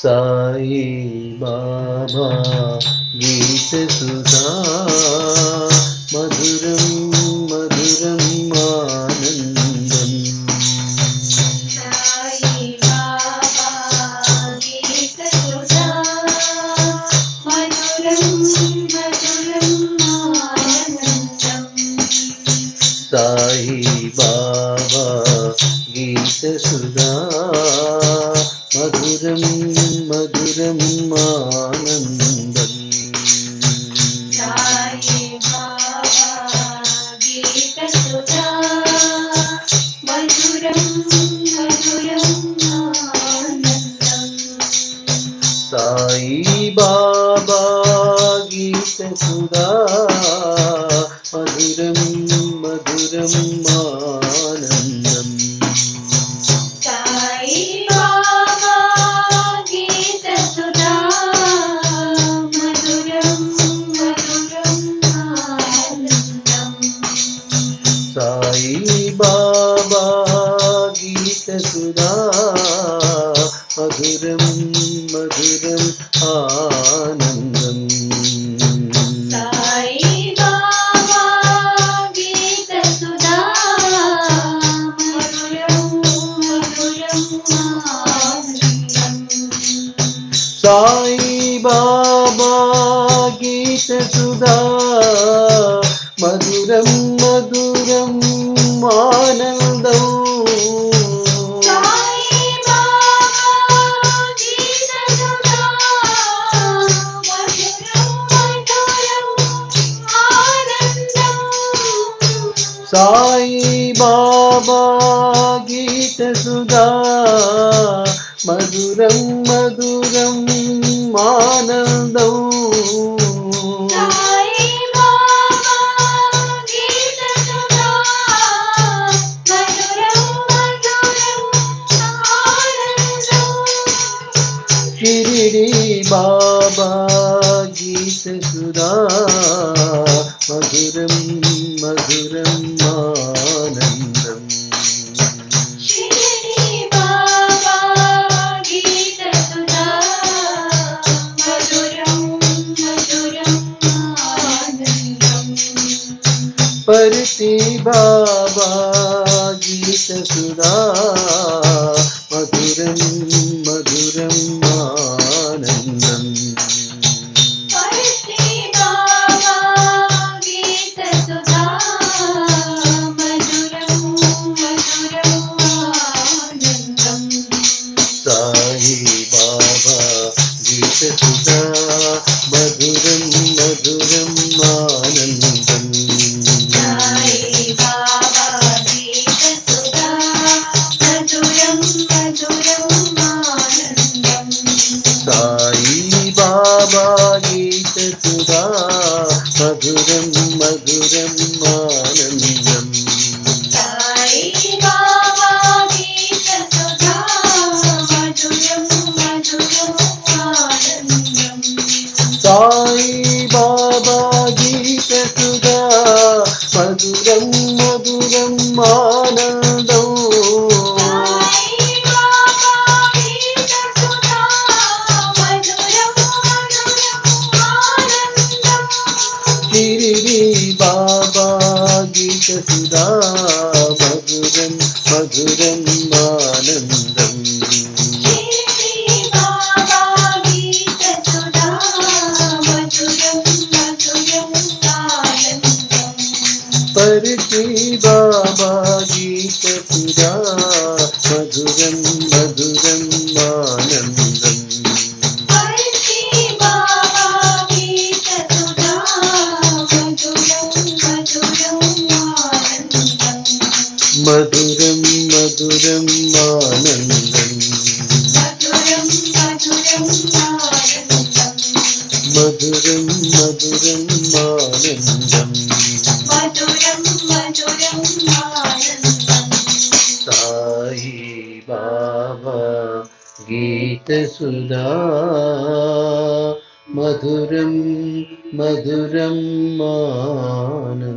సాయి బాబా గీత సుధా మధురం మధురం ఆనందం. సాయి బాబా గీత సుధా మధురం మధురం ఆనందం. సాయి బాబా గీత సుధా మధురం మధురం ఆనందం. సాయి బాబా గీత సుధా మధురం మధురం ఆనందం. సాయి బాబా గీత సుధా మధురం మధురం ఆనందం. సాయి బాబా గీత సుధా మధురం మధురం ఆనందం. సాయి బాబా గీత సుధా మధురం మధురం ఆనందం. సాయి బాబా గీత సుధా మధురం మధురం ఆనందం. సాయి బాబా గీత సుధా మధురం మధురం ఆనందం. సాయి బాబా గీత సుధా మధురం మధురం ఆనందం. సాయి బాబా గీత సుధా మధురం మధురం ఆనందం. సాయి బాబా గీత సుధా మధురం మధురం ఆనందం. షిరిడి బాబా గీత సుధా మధురం మధురం ఆనందం. షిరిడి బాబా గీత సుధా మధురం మధురం ఆనందం. పర్తి బాబా గీత సుధా మధురం మధురం ఆనందం. పర్తి బాబా గీత సుధా మధురం మధురం ఆనందం. సాయి బాబా గీత సుధా మధురం మధురం ఆనందం. సాయి బాబా గీత సుధా మధురం మధురం ఆనందం. సాయి బాబా గీత సుధా మధురం మధురం ఆనందం. సాయి బాబా గీత సుధా మధురం మధురం ఆనందం. సాయి బాబా గీత సుధా మధురం మధురం ఆనందం. సాయి బాబా గీత సుధా మధురం మధురం ఆనందం. షిరిడి బాబా గీత సుధా మధురం మధురం ఆనందం. షిరిడి బాబా గీత సుధా మధురం మధురం ఆనందం. పర్తి బాబా గీత సుధా మధురం మధురం ఆనందం. పర్తి బాబా గీత సుధా మధురం మధురం ఆనందం. మధురం మధురం ఆనందం. మధురం మధురం ఆనందం. మధురం మధురం ఆనందం. మధురం మధురం ఆనందం. సాయి బాబా గీత సుధా మధురం మధురం ఆనందం.